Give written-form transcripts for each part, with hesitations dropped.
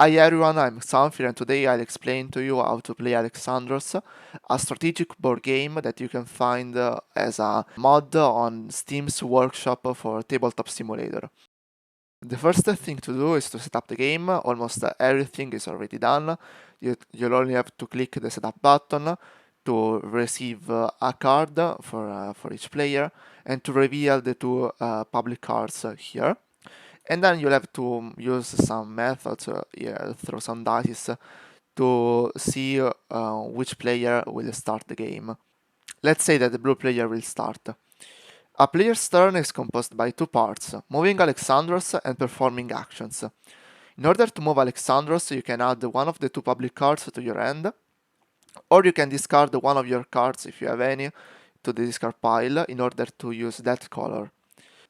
Hi everyone, I'm Sanfir and today I'll explain to you how to play Alexandros, a strategic board game that you can find as a mod on Steam's workshop for Tabletop Simulator. The first thing to do is to set up the game. Almost everything is already done. You'll only have to click the setup button to receive a card for each player and to reveal the two public cards here. And then you'll have to use some methods, throw some dice to see which player will start the game. Let's say that the blue player will start. A player's turn is composed by two parts, moving Alexandros and performing actions. In order to move Alexandros, you can add one of the two public cards to your hand, or you can discard one of your cards, if you have any, to the discard pile in order to use that color.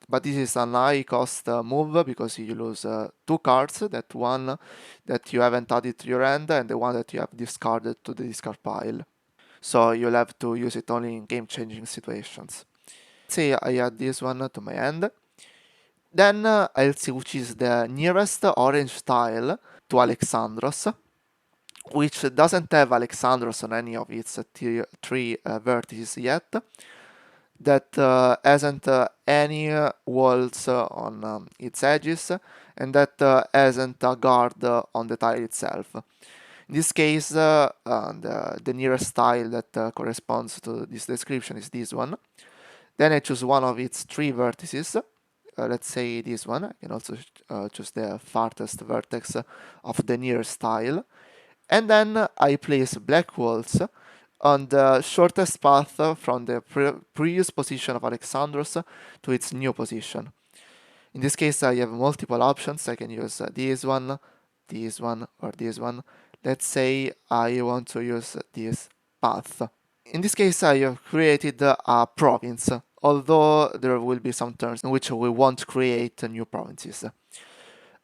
But this is an high cost move because you lose two cards, that one that you haven't added to your hand and the one that you have discarded to the discard pile. So you'll have to use it only in game changing situations. Say I add this one to my hand. Then I'll see which is the nearest orange tile to Alexandros, which doesn't have Alexandros on any of its three vertices yet, that hasn't any walls on its edges, and that hasn't a guard on the tile itself. In this case, the nearest tile that corresponds to this description is this one. Then I choose one of its three vertices. Let's say this one. I can also choose the farthest vertex of the nearest tile. And then I place black walls on the shortest path from the previous position of Alexandros to its new position. In this case, I have multiple options. I can use this one, or this one. Let's say I want to use this path. In this case, I have created a province, although there will be some turns in which we won't create new provinces.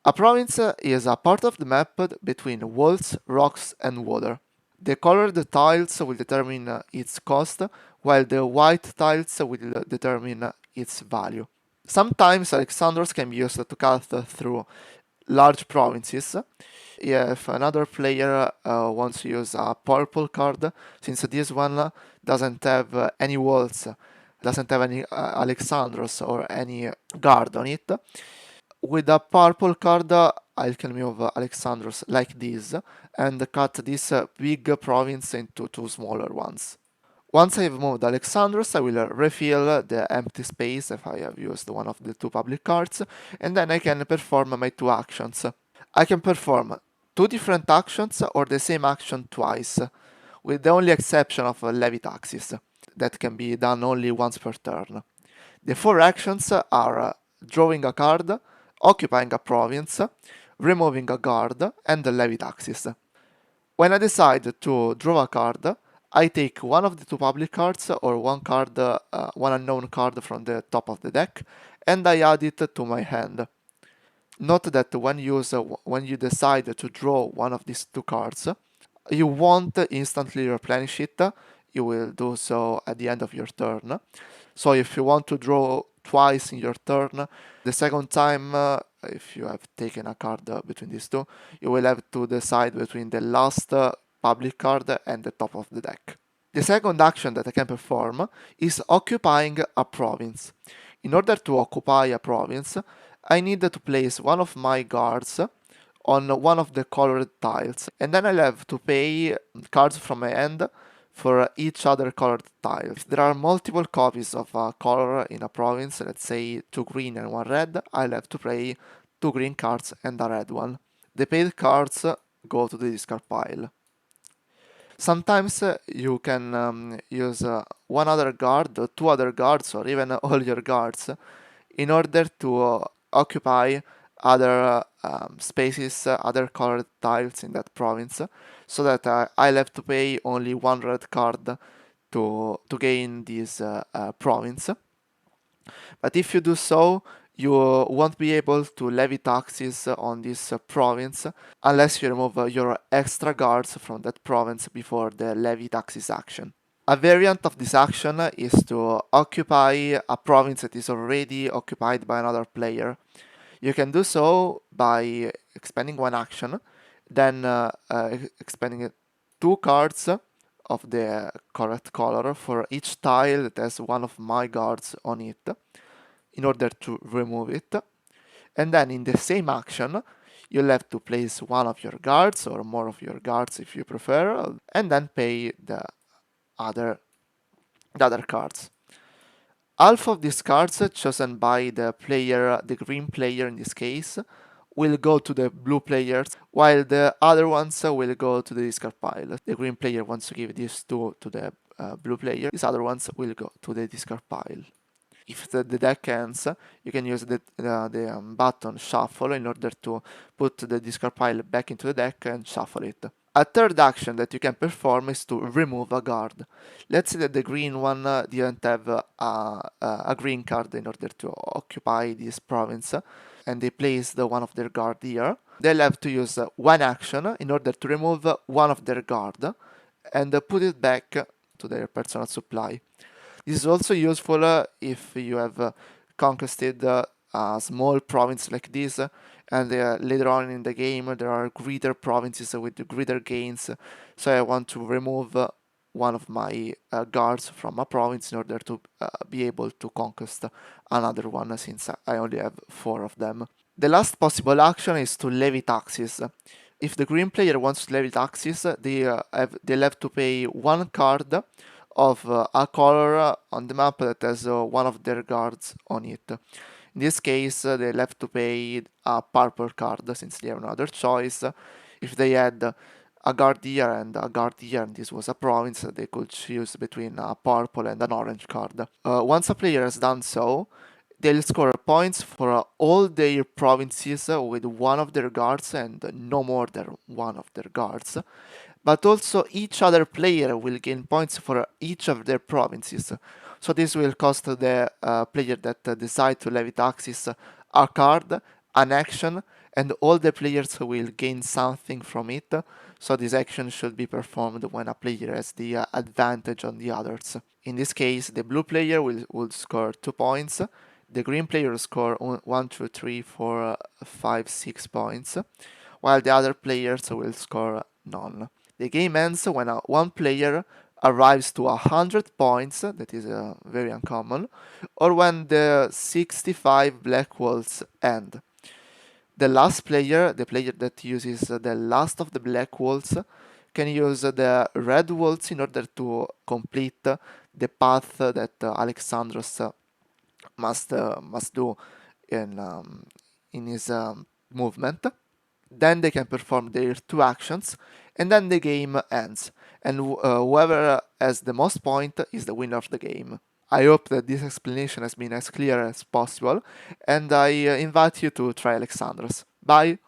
A province is a part of the map between walls, rocks, and water. The colored tiles will determine its cost, while the white tiles will determine its value. Sometimes Alexandros can be used to cut through large provinces. If another player wants to use a purple card, since this one doesn't have any walls, doesn't have any Alexandros or any guard on it, with a purple card I can move Alexandros like this and cut this big province into two smaller ones. Once I have moved Alexandros, I will refill the empty space if I have used one of the two public cards, and then I can perform my two actions. I can perform two different actions or the same action twice, with the only exception of Levy taxes, that can be done only once per turn. The four actions are drawing a card, occupying a province, removing a guard, and levy taxes. When I decide to draw a card, I take one of the two public cards or one unknown card from the top of the deck, and I add it to my hand. Note that when you decide to draw one of these two cards, you won't instantly replenish it. You will do so at the end of your turn. So if you want to draw twice in your turn, the second time, if you have taken a card between these two, you will have to decide between the last public card and the top of the deck. The second action that I can perform is occupying a province. In order to occupy a province, I need to place one of my guards on one of the colored tiles, and then I'll have to pay cards from my hand for each other colored tile. If there are multiple copies of a color in a province, let's say two green and one red, I'll have to pay two green cards and a red one. The paid cards go to the discard pile. Sometimes you can use one other guard, two other guards, or even all your guards in order to occupy other spaces, other colored tiles in that province, so that I'll have to pay only one red card to gain this province. But if you do so, you won't be able to levy taxes on this province unless you remove your extra guards from that province before the levy taxes action. A variant of this action is to occupy a province that is already occupied by another player. You can do so by expending one action, then expanding it 2 cards of the correct color for each tile that has one of my guards on it in order to remove it. And then in the same action, you'll have to place one of your guards or more of your guards if you prefer, and then pay other the other cards. Half of these cards chosen by the player, the green player in this case, will go to the blue players, while the other ones will go to the discard pile. The green player wants to give these two to the blue player, these other ones will go to the discard pile. If the deck ends, you can use the button shuffle in order to put the discard pile back into the deck and shuffle it. A third action that you can perform is to remove a guard. Let's say that the green one didn't have a green card in order to occupy this province, and they placed one of their guard here. They'll have to use one action in order to remove one of their guard and put it back to their personal supply. This is also useful if you have conquered a small province like this, and later on in the game there are greater provinces with greater gains. So I want to remove one of my guards from a province in order to be able to conquest another one, since I only have 4 of them. The last possible action is to levy taxes. If the green player wants to levy taxes, they'll have to pay 1 card of a color on the map that has one of their guards on it. In this case, they'll have to pay a purple card since they have no other choice. If they had a guard here and a guard here, and this was a province, they could choose between a purple and an orange card. Once a player has done so, they'll score points for all their provinces with one of their guards and no more than one of their guards. But also each other player will gain points for each of their provinces. So this will cost the player that decide to levy taxes a card, an action, and all the players will gain something from it. So this action should be performed when a player has the advantage on the others. In this case, the blue player will score 2 points, the green player will score 1, 2, 3, 4, 5, 6 points, while the other players will score none. The game ends when one player arrives to 100 points, that is very uncommon, or when the 65 black walls end. The last player, the player that uses the last of the black walls, can use the red walls in order to complete the path that Alexandros must do in his movement. Then they can perform their 2 actions, and then the game ends. And whoever has the most point is the winner of the game. I hope that this explanation has been as clear as possible, and I invite you to try Alexandros. Bye!